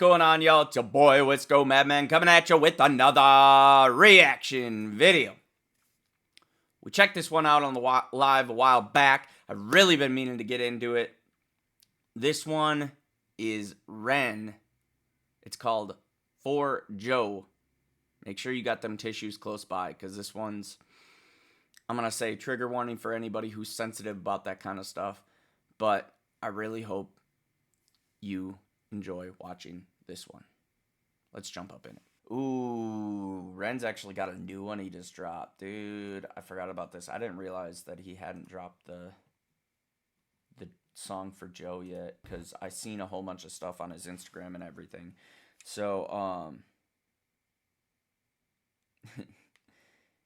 going on, y'all? It's your boy, Wisco Madman, coming at you with another reaction video. We checked this one out on the live a while back. I've really been meaning to get into it. This one is Ren. It's called For Joe. Make sure you got them tissues close by, because this one's, I'm going to say, trigger warning for anybody who's sensitive about that kind of stuff. But I really hope you enjoy watching this one. Let's jump up in it. Ooh, Ren's actually got a new one he just dropped. Dude, I forgot about this. I didn't realize that he hadn't dropped the song for Joe yet, because I seen a whole bunch of stuff on his Instagram and everything. So,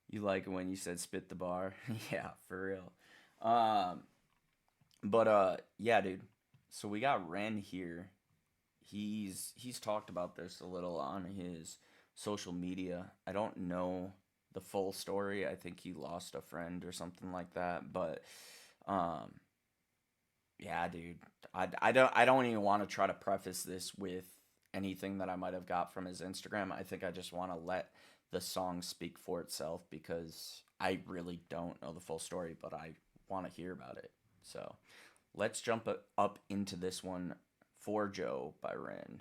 you like it when you said spit the bar? Yeah, for real. Yeah, dude. So we got Ren here. He's talked about this a little on his social media. I don't know the full story. I think he lost a friend or something like that. But yeah, dude. I don't even want to try to preface this with anything that I might have got from his Instagram. I think I just want to let the song speak for itself, because I really don't know the full story, but I want to hear about it. So let's jump up into this one. For Joe by Ren.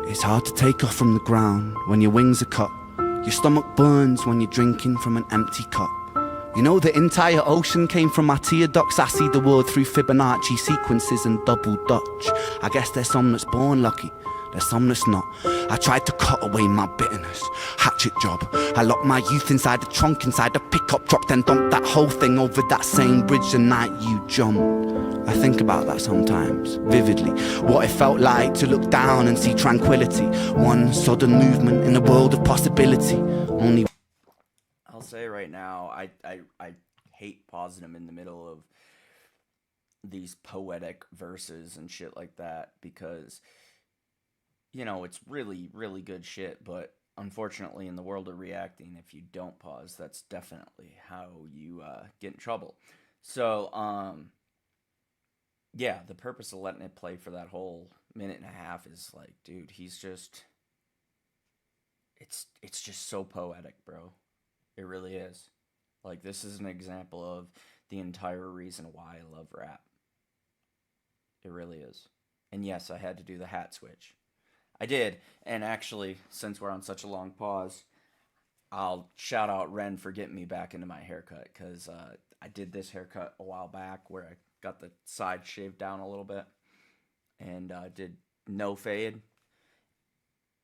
It's hard to take off from the ground when your wings are cut. Your stomach burns when you're drinking from an empty cup. You know the entire ocean came from my tear ducts. I see the world through Fibonacci sequences and double Dutch. I guess there's some that's born lucky, there's some that's not. I tried to cut away my bitterness, hatchet job. I locked my youth inside the trunk, inside the pickup truck, then dumped that whole thing over that same bridge the night you jumped. I think about that sometimes, vividly. What it felt like to look down and see tranquility. One sudden movement in a world of possibility. Only I'll say right now, I hate pausing them in the middle of these poetic verses and shit like that, because, you know, it's really, really good shit, but unfortunately in the world of reacting, if you don't pause, that's definitely how you get in trouble. So, yeah, the purpose of letting it play for that whole minute and a half is like, dude, he's just, it's just so poetic, bro. It really is. Like, this is an example of the entire reason why I love rap. It really is. And yes, I had to do the hat switch. I did. And actually, since we're on such a long pause, I'll shout out Ren for getting me back into my haircut, because I did this haircut a while back where I got the side shaved down a little bit and did no fade.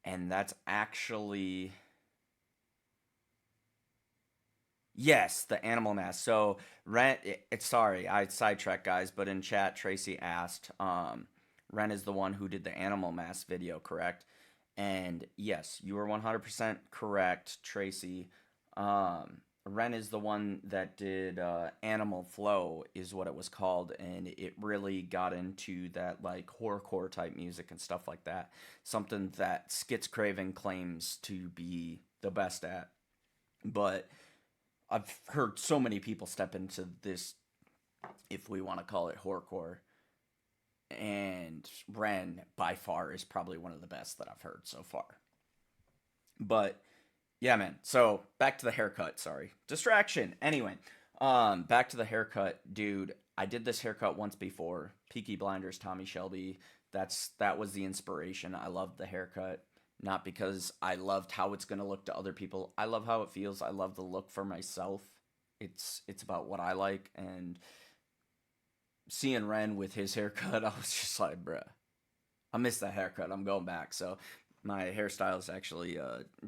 And that's actually, yes, the animal mask. So Ren, sorry, I sidetracked, guys, but in chat Tracy asked, Ren is the one who did the animal mask video, correct? And yes, you were 100% correct, Tracy. Ren is the one that did Animal Flow, is what it was called, and it really got into that like horrorcore type music and stuff like that. Something that Skits Craven claims to be the best at. But I've heard so many people step into this, if we want to call it horrorcore, and Ren by far is probably one of the best that I've heard so far. But yeah, man. So back to the haircut. Sorry, distraction. Anyway, back to the haircut, dude. I did this haircut once before. Peaky Blinders, Tommy Shelby. That was the inspiration. I loved the haircut. Not because I loved how it's going to look to other people. I love how it feels. I love the look for myself. It's about what I like, and seeing Ren with his haircut, I was just like, bruh, I missed that haircut. I'm going back. So my hairstylist actually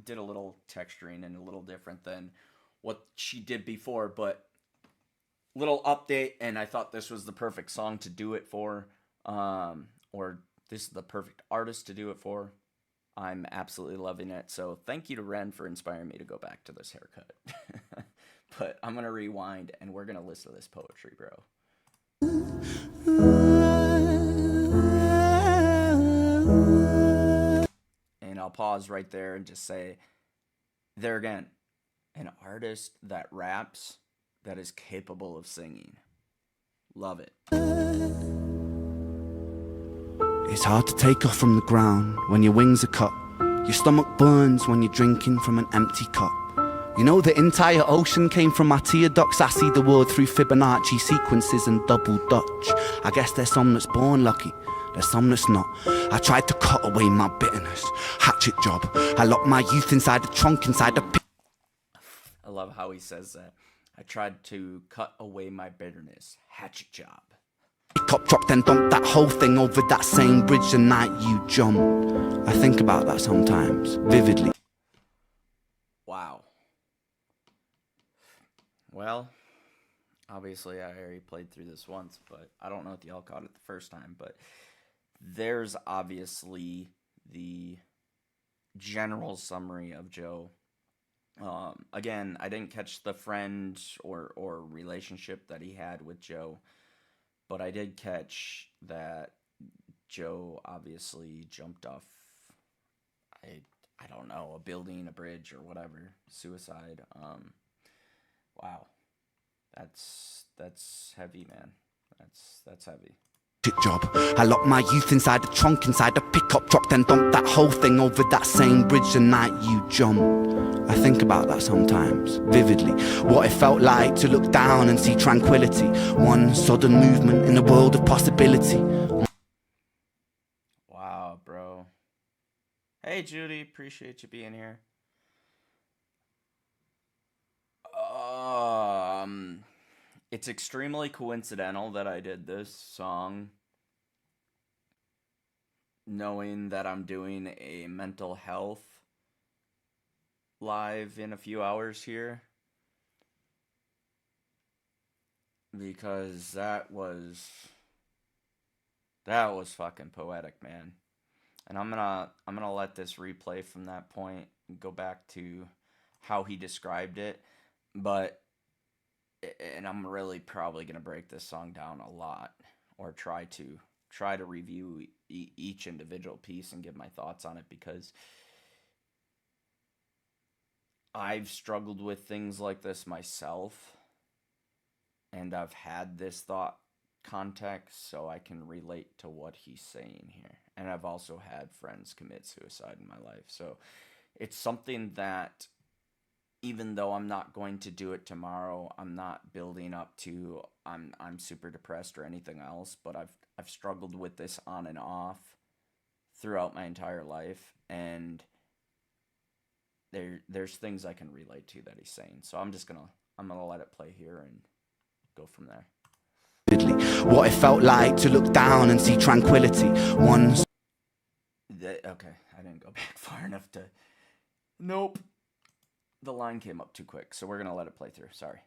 did a little texturing and a little different than what she did before, but little update. And I thought this was the perfect song to do it for, or this is the perfect artist to do it for. I'm absolutely loving it. So thank you to Ren for inspiring me to go back to this haircut. But I'm gonna rewind and we're gonna listen to this poetry, bro. And I'll pause right there and just say, there again, an artist that raps that is capable of singing. Love it. It's hard to take off from the ground when your wings are cut. Your stomach burns when you're drinking from an empty cup. You know the entire ocean came from my tear ducts. I see the world through Fibonacci sequences and double Dutch. I guess there's some that's born lucky, there's some that's not. I tried to cut away my bitterness, hatchet job. I locked my youth inside the trunk, inside the pit. I love how he says that. I tried to cut away my bitterness, hatchet job. Pickup truck, then dumped that whole thing over that same bridge the night you jumped. I think about that sometimes, vividly. Wow. Well, obviously I already played through this once, but I don't know if y'all caught it the first time, but there's obviously the general summary of Joe. Again, I didn't catch the friend or relationship that he had with Joe, but I did catch that Joe obviously jumped off, I don't know, a building, a bridge, or whatever, suicide. Wow, that's heavy, man. That's heavy. Job. I locked my youth inside the trunk, inside the pickup truck, then dumped that whole thing over that same bridge the night you jumped. I think about that sometimes, vividly. What it felt like to look down and see tranquility. One sudden movement in a world of possibility. Wow, bro. Hey, Judy, appreciate you being here. It's extremely coincidental that I did this song knowing that I'm doing a mental health live in a few hours here, because that was fucking poetic, man. And I'm gonna let this replay from that point and go back to how he described it, but and I'm really probably gonna break this song down a lot, or try to review each individual piece and give my thoughts on it, because I've struggled with things like this myself, and I've had this thought context, so I can relate to what he's saying here. And I've also had friends commit suicide in my life, so it's something that, even though I'm not going to do it tomorrow, I'm not building up to I'm super depressed or anything else, but I've struggled with this on and off throughout my entire life, and there's things I can relate to that he's saying. So I'm gonna let it play here and go from there. What it felt like to look down and see tranquility. Okay, I didn't go back far enough to. Nope. The line came up too quick, so we're gonna let it play through. Sorry.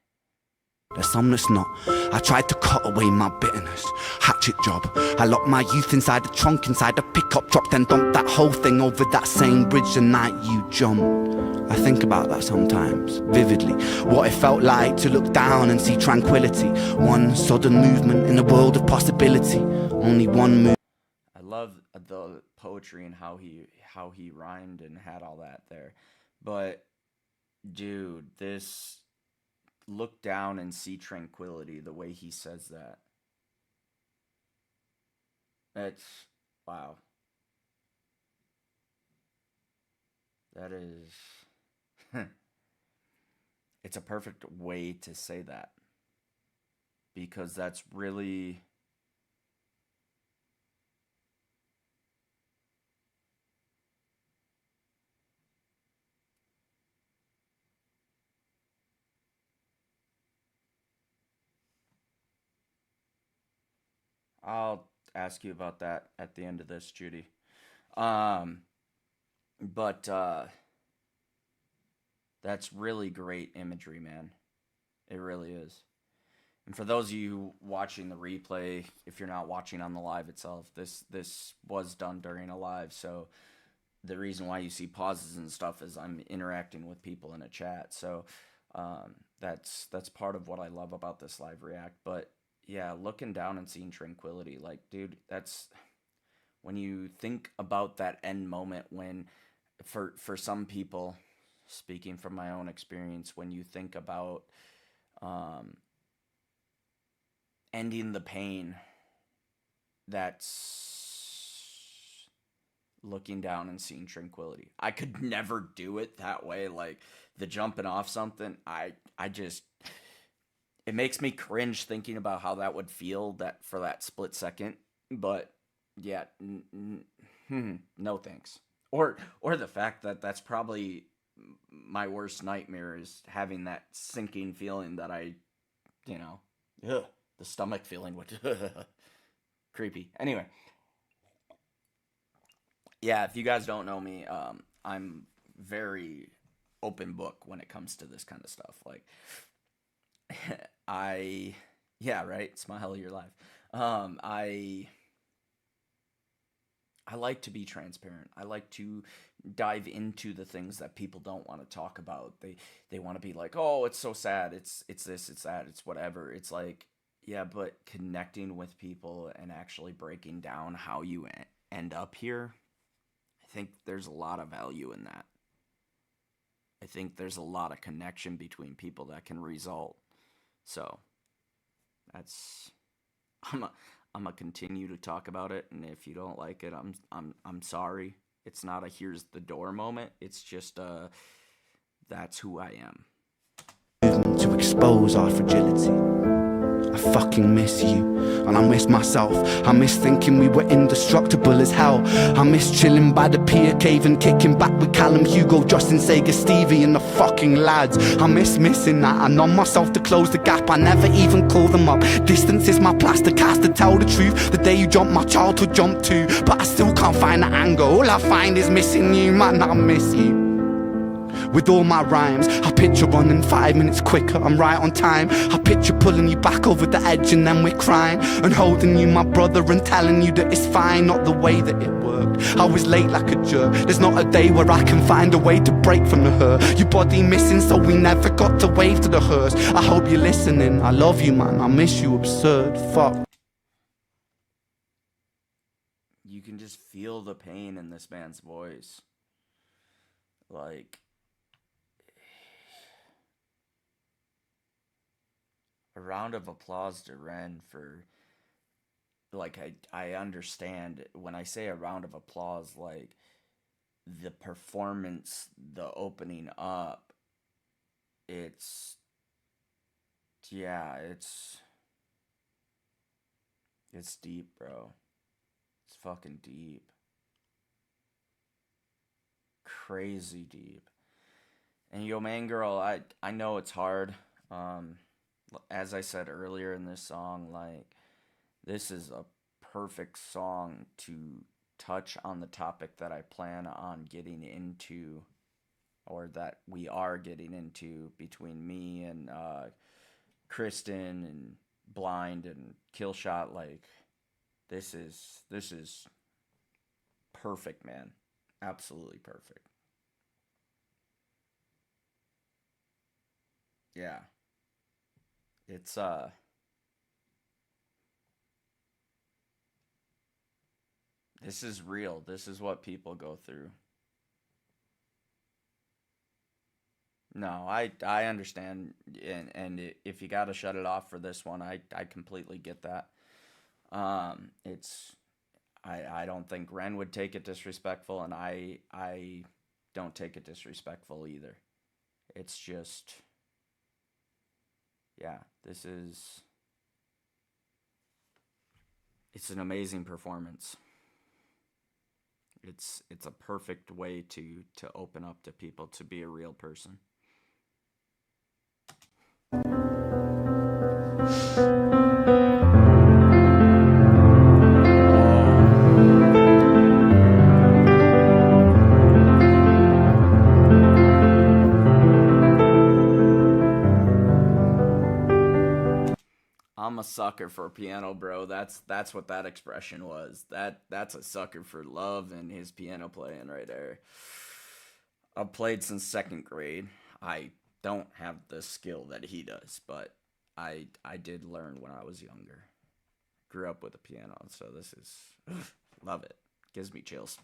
There's some that's not. I tried to cut away my bitterness, hatchet job. I locked my youth inside the trunk, inside the pickup truck, then dumped that whole thing over that same bridge the night you jumped. I think about that sometimes, vividly. What it felt like to look down and see tranquility. One sudden movement in a world of possibility. Only one move. I love the poetry and how he rhymed and had all that there, but dude, this look down and see tranquility, the way he says that. That's wow. That is it's a perfect way to say that, because that's really I'll ask you about that at the end of this, Judy. Um, but that's really great imagery, man. It really is. And for those of you watching the replay, if you're not watching on the live itself, this was done during a live, so the reason why you see pauses and stuff is I'm interacting with people in a chat. So that's part of what I love about this live react. But yeah, looking down and seeing tranquility, like, dude, that's when you think about that end moment when for some people, speaking from my own experience, when you think about um, ending the pain, that's looking down and seeing tranquility. I could never do it that way, like the jumping off something. I just, it makes me cringe thinking about how that would feel that for that split second. But yeah, no thanks. Or the fact that that's probably my worst nightmare is having that sinking feeling that you know, ugh, the stomach feeling, which creepy. Anyway, yeah, if you guys don't know me, I'm very open book when it comes to this kind of stuff. Like, I, yeah, right. Smile, you're live. Um, I I like to be transparent. I like to dive into the things that people don't want to talk about. They want to be like, "Oh, it's so sad. It's this, it's that, it's whatever." It's like, yeah, but connecting with people and actually breaking down how you end up here, I think there's a lot of value in that. I think there's a lot of connection between people that can result. So, that's I'm a, I'm gonna continue to talk about it, and if you don't like it, I'm sorry. It's not a here's the door moment. It's just that's who I am. To expose our fragility. I fucking miss you, and I miss myself. I miss thinking we were indestructible as hell. I miss chilling by the pier cave and kicking back with Callum, Hugo, Justin, Sega, Stevie and the fucking lads. I miss missing that. I numb myself to close the gap. I never even call them up. Distance is my plaster cast to tell the truth. The day you jumped, my childhood jumped too. But I still can't find the anger. All I find is missing you, man, I miss you. With all my rhymes, I picture running 5 minutes quicker, I'm right on time. I picture pulling you back over the edge and then we're crying, and holding you, my brother, and telling you that it's fine. Not the way that it worked, I was late like a jerk. There's not a day where I can find a way to break from the hurt. Your body missing, so we never got to wave to the hearse. I hope you're listening, I love you, man, I miss you, absurd, fuck. You can just feel the pain in this man's voice. Like, a round of applause to Ren for, like, I understand when I say a round of applause, like the performance, the opening up, it's, yeah, it's deep, bro. It's fucking deep. Crazy deep. And yo, man, girl, I know it's hard. Um, as I said earlier in this song, like, this is a perfect song to touch on the topic that I plan on getting into, or that we are getting into between me and Kristen and Blind and Killshot. Like, this is perfect, man. Absolutely perfect. Yeah. It's this is real. This is what people go through. No, I understand, and if you got to shut it off for this one, I completely get that. It's I don't think Ren would take it disrespectful, and I don't take it disrespectful either. It's just, yeah, it's an amazing performance. It's a perfect way to open up to people, to be a real person. I'm a sucker for piano, bro. That's what that expression was. That's a sucker for love and his piano playing right there. I've played since second grade. I don't have the skill that he does, but I did learn when I was younger. Grew up with a piano, so this is love it. Gives me chills.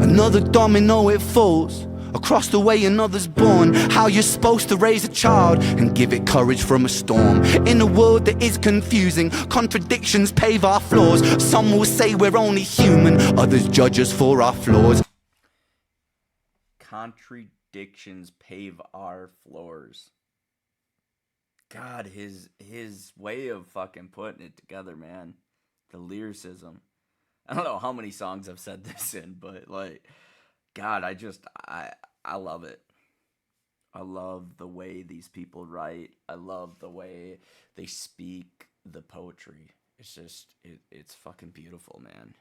Another domino, it falls. Across the way another's born. How you're supposed to raise a child and give it courage from a storm. In a world that is confusing, contradictions pave our flaws. Some will say we're only human, others judge us for our flaws. Contradictions pave our floors. God, his way of fucking putting it together, man. The lyricism. I don't know how many songs I've said this in, but like, God, I love it. I love the way these people write. I love the way they speak the poetry. It's just it's fucking beautiful, man.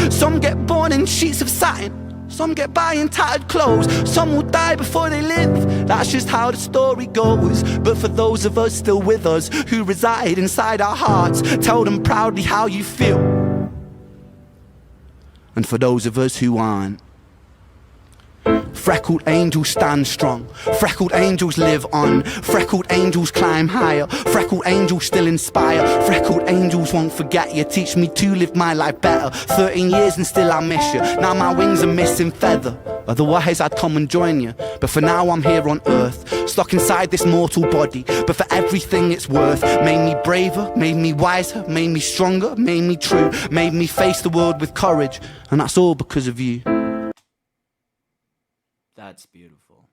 Some get born in sheets of satin, some get by in tattered clothes, some will die before they live. That's just how the story goes. But for those of us still with us, who reside inside our hearts, tell them proudly how you feel. And for those of us who aren't, freckled angels stand strong, freckled angels live on, freckled angels climb higher, freckled angels still inspire, freckled angels won't forget you, teach me to live my life better. 13 years and still I miss you, now my wings are missing feather. Otherwise I'd come and join you, but for now I'm here on earth, stuck inside this mortal body, but for everything it's worth. Made me braver, made me wiser, made me stronger, made me true, made me face the world with courage, and that's all because of you. That's beautiful.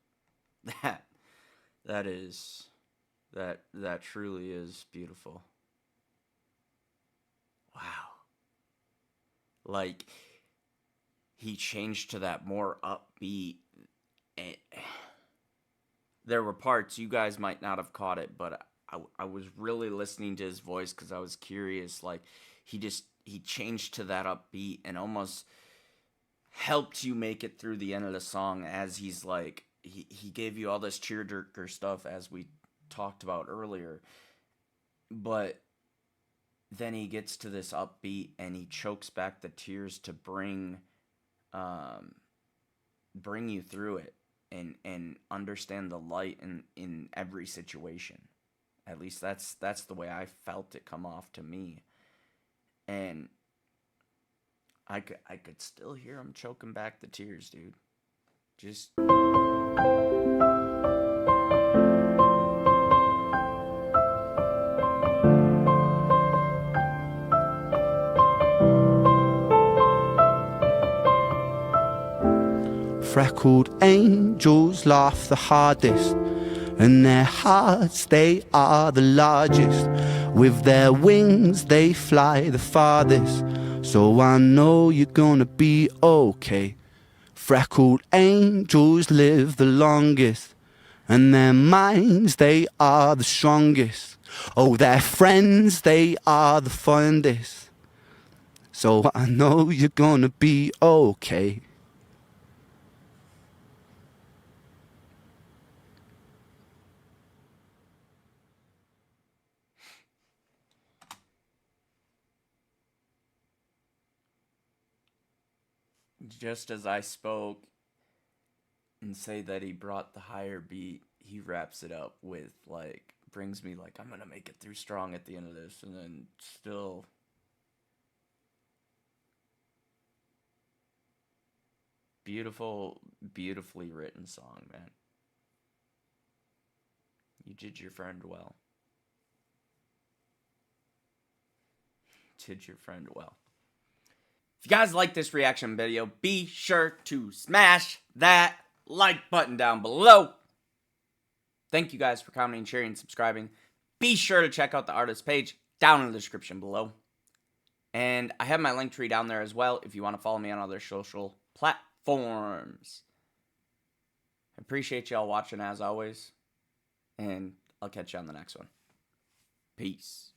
That truly is beautiful. Wow. Like, he changed to that more upbeat. There were parts, you guys might not have caught it, but I was really listening to his voice because I was curious. Like, he changed to that upbeat and almost helped you make it through the end of the song, as he's like, he gave you all this tearjerker stuff as we talked about earlier, but then he gets to this upbeat and he chokes back the tears to bring you through it and understand the light in every situation. At least that's the way I felt it come off to me. And I could still hear him choking back the tears, dude. Just Freckled angels laugh the hardest, and their hearts, they are the largest. With their wings, they fly the farthest. So I know you're gonna be okay. Freckled angels live the longest, and their minds, they are the strongest. Oh, their friends, they are the fondest. So I know you're gonna be okay. just as I spoke and say that he brought the higher beat, he wraps it up with, like, brings me, like, I'm gonna make it through strong at the end of this, and then still beautifully written song, man. You did your friend well. Did your friend well. If you guys like this reaction video, be sure to smash that like button down below. Thank you guys for commenting, sharing, and subscribing. be sure to check out the artist page down in the description below. And I have my link tree down there as well if you want to follow me on other social platforms. I appreciate y'all watching as always. And I'll catch you on the next one. Peace.